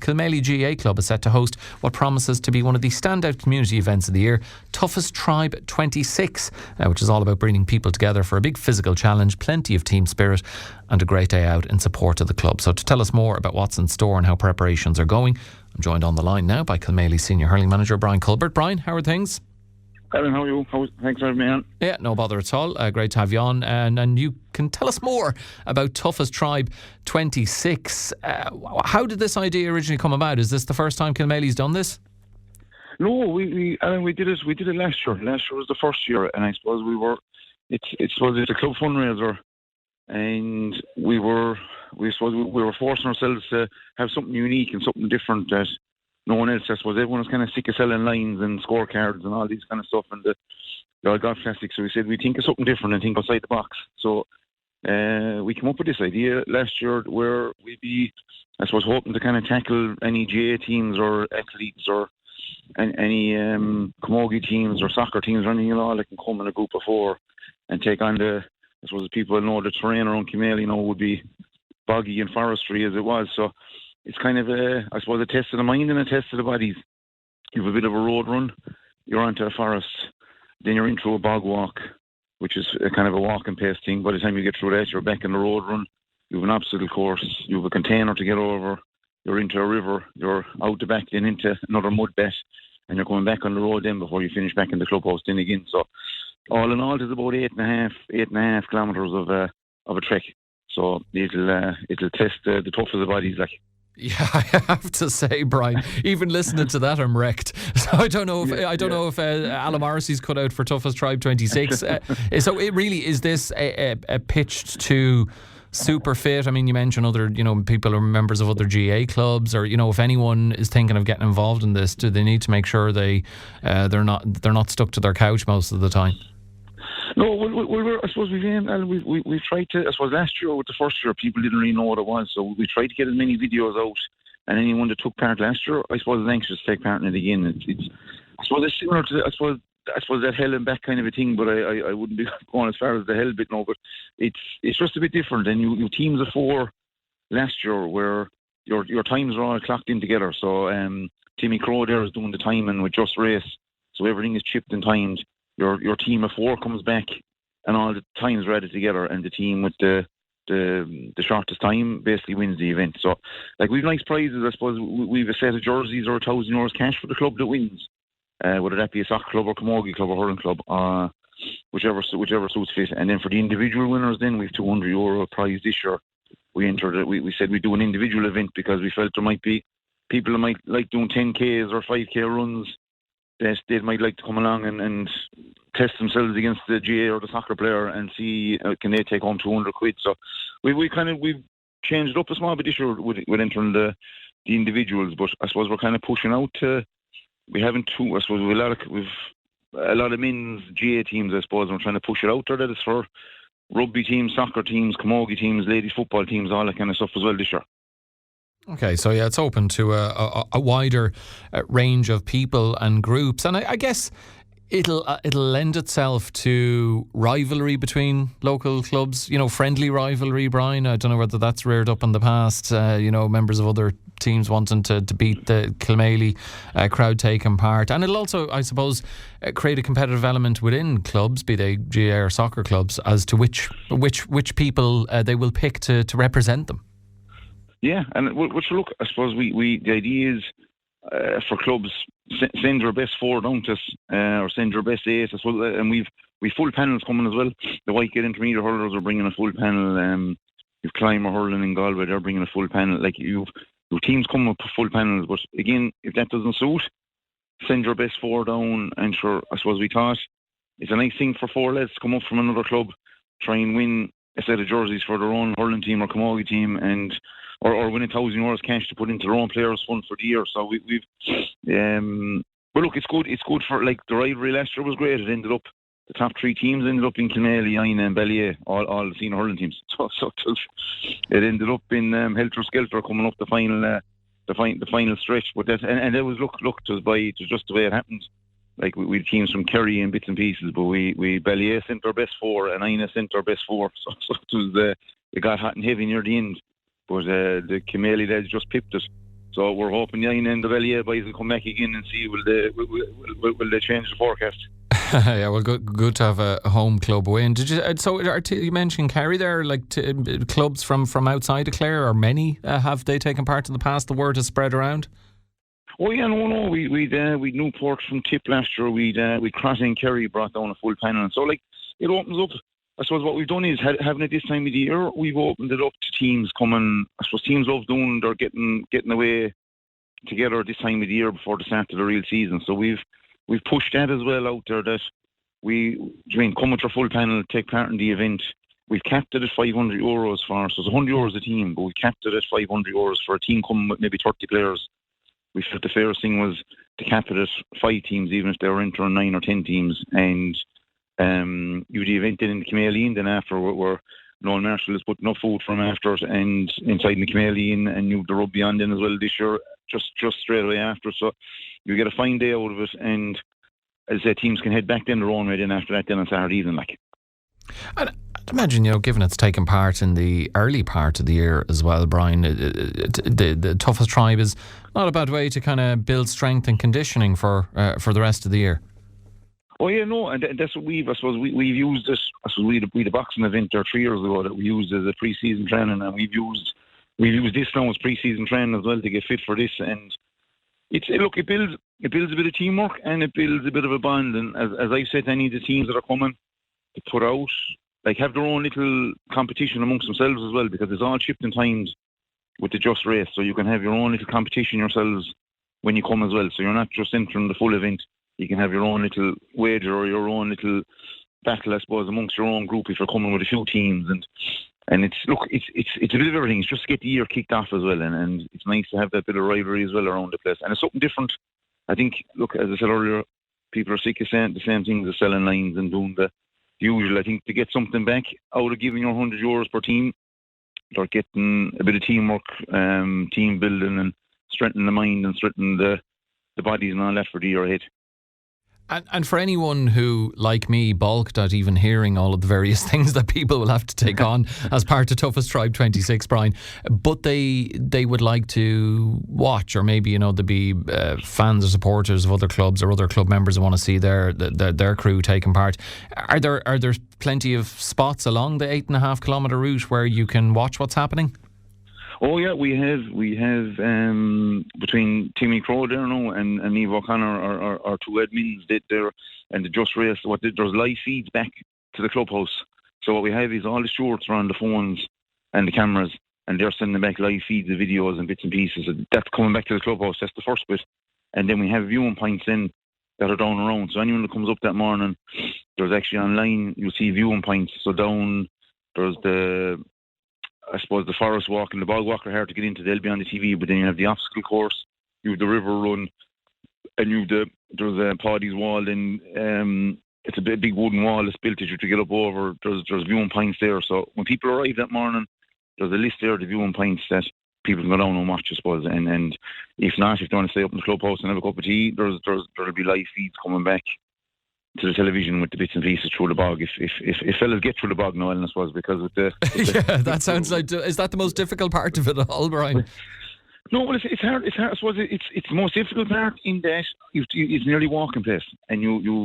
Kilmaley GAA Club is set to host what promises to be one of the standout community events of the year, Toughest Tribe 26, which is all about bringing people together for a big physical challenge, plenty of team spirit and a great day out in support of the club. So to tell us more about what's in store and how preparations are going, I'm joined on the line now by Kilmaley Senior Hurling Manager Brian Culbert. Brian, how are things? Alan, how are you? Thanks for having me on. Yeah, no bother at all. Great to have you on. And you can tell us more about Toughest Tribe 26. How did this idea originally come about? Is this the first time Kilmaley's done this? No, we did it. We did it last year. Last year was the first year, and I suppose it's a club fundraiser, and we were forcing ourselves to have something unique and something different that no one else. I suppose everyone was kind of sick of selling lines and scorecards and all these kind of stuff, and the old golf classic. So we said we think of something different and think outside the box. So we came up with this idea last year where we'd be, I suppose, hoping to kind of tackle any GA teams or athletes or any camogie teams or soccer teams or anything that can come in a group of 4 and take on I suppose people know the terrain around Kilmaley would be boggy and forestry as it was. So it's kind of I suppose a test of the mind and a test of the bodies. You have a bit of a road run, you're onto a forest, then you're into a bog walk, which is a kind of a walk and pace thing. By the time you get through that, you're back in the road run. You have an obstacle course, you have a container to get over, you're into a river, you're out the back, then into another mud bet, and you're going back on the road then before you finish back in the clubhouse then again. So all in all, there's about 8.5 kilometres of a trek. So it'll test the tough of the bodies, like. Yeah, I have to say, Brian, even listening to that, I'm wrecked. So I don't know if Alan Morrissey's cut out for Toughest Tribe 26. So it really is this a pitched to super fit? I mean, you mentioned other, people are members of other GA clubs, or if anyone is thinking of getting involved in this, do they need to make sure they're not stuck to their couch most of the time? No, I suppose we've tried to. I suppose last year with the first year, people didn't really know what it was, so we tried to get as many videos out. And anyone that took part last year, I suppose, is anxious to take part in it again. I suppose it's similar to I suppose that hell and back kind of a thing, but I wouldn't be going as far as the hell bit now. But it's just a bit different. And you teams of 4 last year where your times are all clocked in together. So Timmy Crow there is doing the timing with Just Race, so everything is chipped and timed. Your team of 4 comes back and all the times are added together, and the team with the shortest time basically wins the event. So we've nice prizes. I suppose we've a set of jerseys or €1,000 cash for the club that wins, whether that be a soccer club or camogie club or hurling club, whichever suits fit. And then for the individual winners, then we've €200 prize this year. We entered it. We said we'd do an individual event because we felt there might be people that might like doing 10Ks or 5K runs. They might like to come along and test themselves against the GA or the soccer player and see can they take home £200. So we've changed it up a small bit this year with entering the individuals, but I suppose we're kind of pushing out to. We haven't too. I suppose we've a lot of men's GA teams. I suppose we're trying to push it out there. That is for rugby teams, soccer teams, camogie teams, ladies football teams, all that kind of stuff as well this year. Okay, so yeah, it's open to a wider range of people and groups, and I guess it'll lend itself to rivalry between local clubs. Friendly rivalry, Brian. I don't know whether that's reared up in the past. Members of other teams wanting to beat the Kilmaley crowd taking part, and it'll also, I suppose, create a competitive element within clubs, be they GA or soccer clubs, as to which people they will pick to represent them. Yeah, and look, I suppose the idea is for clubs, send your best 4 down to us, or send your best 8 as well. And we've full panels coming as well. The Whitegate Intermediate Hurlers are bringing a full panel. You've Climber Hurling in Galway, they're bringing a full panel. You've teams coming with full panels. But again, if that doesn't suit, send your best 4 down. And sure, I suppose we thought it's a nice thing for 4 lads to come up from another club, try and win a set of jerseys for their own hurling team or camogie team, and or win €1,000 cash to put into their own players' fund for the year. So we've but look, it's good. It's good for the rivalry last year was great. It ended up the top 3 teams ended up in Kilmaley, Aina, and Ballier, all the senior hurling teams. So it ended up in helter skelter coming up the final stretch. But that it was look it was just the way it happened. We had teams from Kerry and bits and pieces, but we Ballier sent our best 4 and Aina sent our best 4. So it was it got hot and heavy near the end. But the Kilmaley lads just pipped it. So we're hoping and the Valley boys will come back again and see will they change the forecast. Yeah, well, good to have a home club win. Did you? So you mentioned Kerry there, like clubs from outside of Clare, or many have they taken part in the past? The word has spread around. Oh yeah, no. We Newport from Tip last year. We Crossing Kerry brought down a full panel. So like it opens up. I suppose what we've done is having it this time of the year. We've opened it up to teams coming. I suppose teams love doing. They're getting away together this time of the year before the start of the real season. So we've pushed that as well out there that come with your full panel, take part in the event. We've capped it at €500 for, so it's €100 a team, but we capped it at €500 for a team coming with maybe 30 players. We felt the fairest thing was to cap it at 5 teams, even if they were entering 9 or 10 teams. And you the event in Kilmaley, and then after where Noel Marshall is putting up food from after, and inside in Kilmaley, and you the rugby on then as well this year, just straight away after. So you get a fine day out of it, and as I say, teams can head back then their own way then after that then on Saturday evening. Like. And I'd imagine, given it's taken part in the early part of the year as well, Brian, the toughest tribe is not a bad way to kind of build strength and conditioning for the rest of the year. Oh yeah, no, and that's what we've used this. I suppose we the boxing event there 3 years ago that we used as a pre-season training, and we've used this now as pre-season training as well to get fit for this. And it builds a bit of teamwork, and it builds a bit of a bond. And as I've said to any of the teams that are coming, to put out, like, have their own little competition amongst themselves as well, because it's all chipped and timed with the just race. So you can have your own little competition yourselves when you come as well. So you're not just entering the full event. You can have your own little wager or your own little battle, I suppose, amongst your own group if you're coming with a few teams. And it's a bit of everything. It's just to get the year kicked off as well, and it's nice to have that bit of rivalry as well around the place. And it's something different. I think, look, as I said earlier, people are sick of saying the same things as selling lines and doing the usual. I think to get something back out of giving your €100 per team, they're getting a bit of teamwork, team building, and strengthening the mind and strengthening the bodies and all that for the year ahead. And for anyone who, like me, balked at even hearing all of the various things that people will have to take on as part of Toughest Tribe 26, Brian, but they would like to watch, or maybe there'd be fans or supporters of other clubs or other club members who want to see their crew taking part. Are there plenty of spots along the 8.5 kilometre route where you can watch what's happening? Oh yeah, we have between Timmy Crowe there now and Niamh O'Connor, our two admins there, and the Just Race. There's live feeds back to the clubhouse. So what we have is all the stewards are on the phones and the cameras, and they're sending back live feeds of videos and bits and pieces. That's coming back to the clubhouse. That's the first bit, and then we have viewing points in that are down around. So anyone that comes up that morning, there's actually online you'll see viewing points. So down there's the forest walk and the bog walk are hard to get into. They'll be on the TV, but then you have the obstacle course, you have the river run, and there's a Paddy's wall, and it's a big wooden wall that's built to get up over. There's viewing points there. So when people arrive that morning, there's a list there of the viewing points that people can go down and watch, I suppose. And if not, if they want to stay up in the clubhouse and have a cup of tea, there'll be live feeds coming back to the television with the bits and pieces through the bog. If fellas get through the bog, Noel, I suppose, because with the yeah, that sounds like. Is that the most difficult part of it all, Brian? No, well, it's hard. It's hard. I suppose it's the most difficult part in that it's nearly walking place, and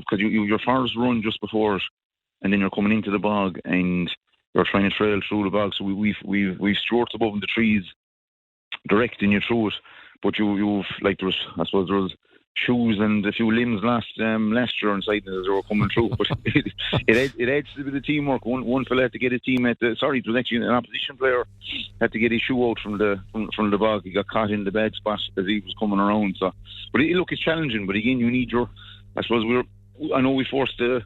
because your forest run just before it, and then you're coming into the bog and you're trying to trail through the bog. So we've stewards above in the trees directing you through it, but you've like there was shoes and a few limbs last year inside as they were coming through. But it adds to a bit of teamwork. One fella had to get his team it was actually an opposition player had to get his shoe out from the bog. He got caught in the bad spot as he was coming around. So, but it's challenging. But again, you need I suppose I know we forced the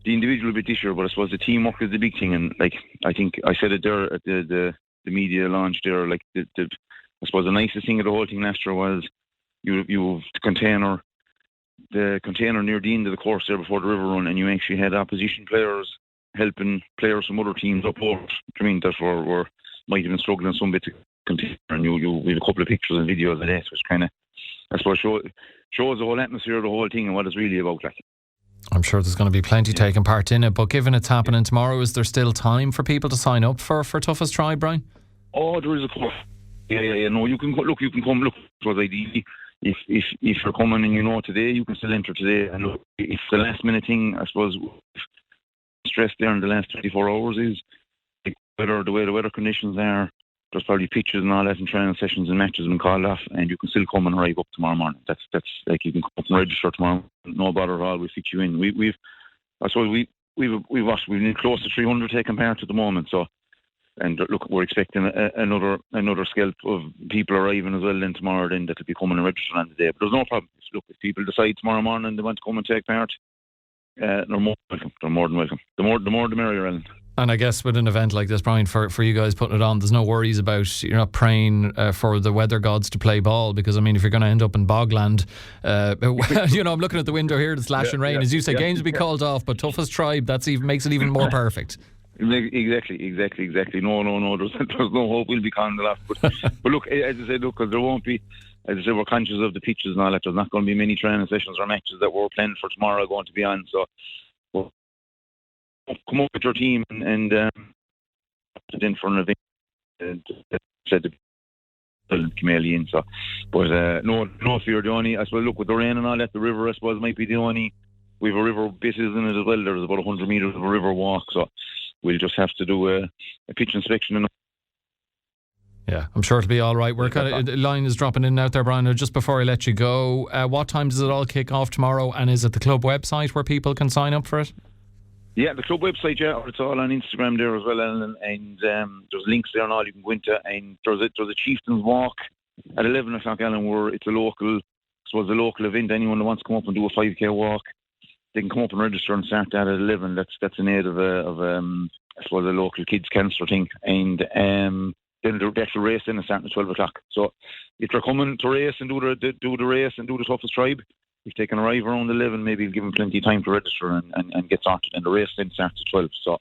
individual a bit this year, but I suppose the teamwork is the big thing. And like I think I said it there at the media launch there. Like I suppose the nicest thing of the whole thing last year was. You've the container near the end of the course there before the river run, and you actually had opposition players helping players from other teams up over. I mean, that were might have been struggling some bit to container, and we have a couple of pictures and videos of that, which kind of, I suppose, shows the whole atmosphere of the whole thing and what it's really about. Like, I'm sure there's going to be plenty taking part in it, but given it's happening tomorrow, is there still time for people to sign up for Toughest Tribe, Brian? Oh, there is, of course. Yeah. No, you can look. You can come. Look, it was ideally if you're coming and you know today, you can still enter today. And look, it's the last minute thing. I suppose stress there in the last 24 hours is the way the weather conditions are. There's probably pitches and all that, and training sessions and matches have been called off, and you can still come and arrive up tomorrow morning. That's like you can come up and register tomorrow. No bother at all. We'll fit you in. We've been close to 300 taking part at the moment. So, and look, we're expecting another scalp of people arriving as well then tomorrow. Then that'll be coming and registering on the day. But there's no problem. Look, if people decide tomorrow morning they want to come and take part, they're more welcome. They're more than welcome. The more the merrier, Ellen. And I guess with an event like this, Brian, for you guys putting it on, there's no worries about, you're not praying for the weather gods to play ball, because I mean, if you're going to end up in bogland, I'm looking at the window here, it's lashing rain, as you say, games will be called off, but toughest tribe, that's even makes it even more perfect. Exactly. No. There's no hope we'll be calling it off. But look, as I said, because there won't be. As I said, we're conscious of the pitches and all that. There's not going to be many training sessions or matches that we're planning for tomorrow going to be on. So, come up with your team and put it in for an event. Said the Kilmaley in. So, but no fear. The only, I suppose, look, with the rain and all that, the river, I suppose, might be the only. We have a river bit in it as well. There's about 100 metres of a river walk. So we'll just have to do a pitch inspection. Yeah, I'm sure it'll be all right. We're the line is dropping in and out there, Brian. Just before I let you go, what time does it all kick off tomorrow? And is it the club website where people can sign up for it? Yeah, the club website, it's all on Instagram there as well, and there's links there and all you can go into. And there's a Chieftain's Walk at 11 o'clock, Alan, where it's a local event. Anyone that wants to come up and do a 5k walk, they can come up and register and start that at 11. That's an aid of I suppose a local kids cancer thing, and then the actual race then is starting at 12 o'clock. So if they're coming to race and do the race and do the toughest tribe, if they can arrive around 11, maybe it'll give them plenty of time to register and get started. And the race then starts at 12. So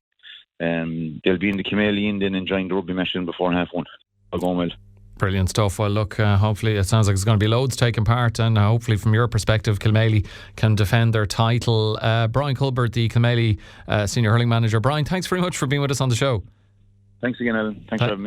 they'll be in the Kilmaley Inn then enjoying the rugby machine before half one. All going well. Brilliant stuff. Well, look, hopefully it sounds like there's going to be loads taking part, and hopefully from your perspective Kilmaley can defend their title. Brian Culbert, the Kilmaley Senior Hurling Manager. Brian, thanks very much for being with us on the show. Thanks again, Alan. Thanks for having me.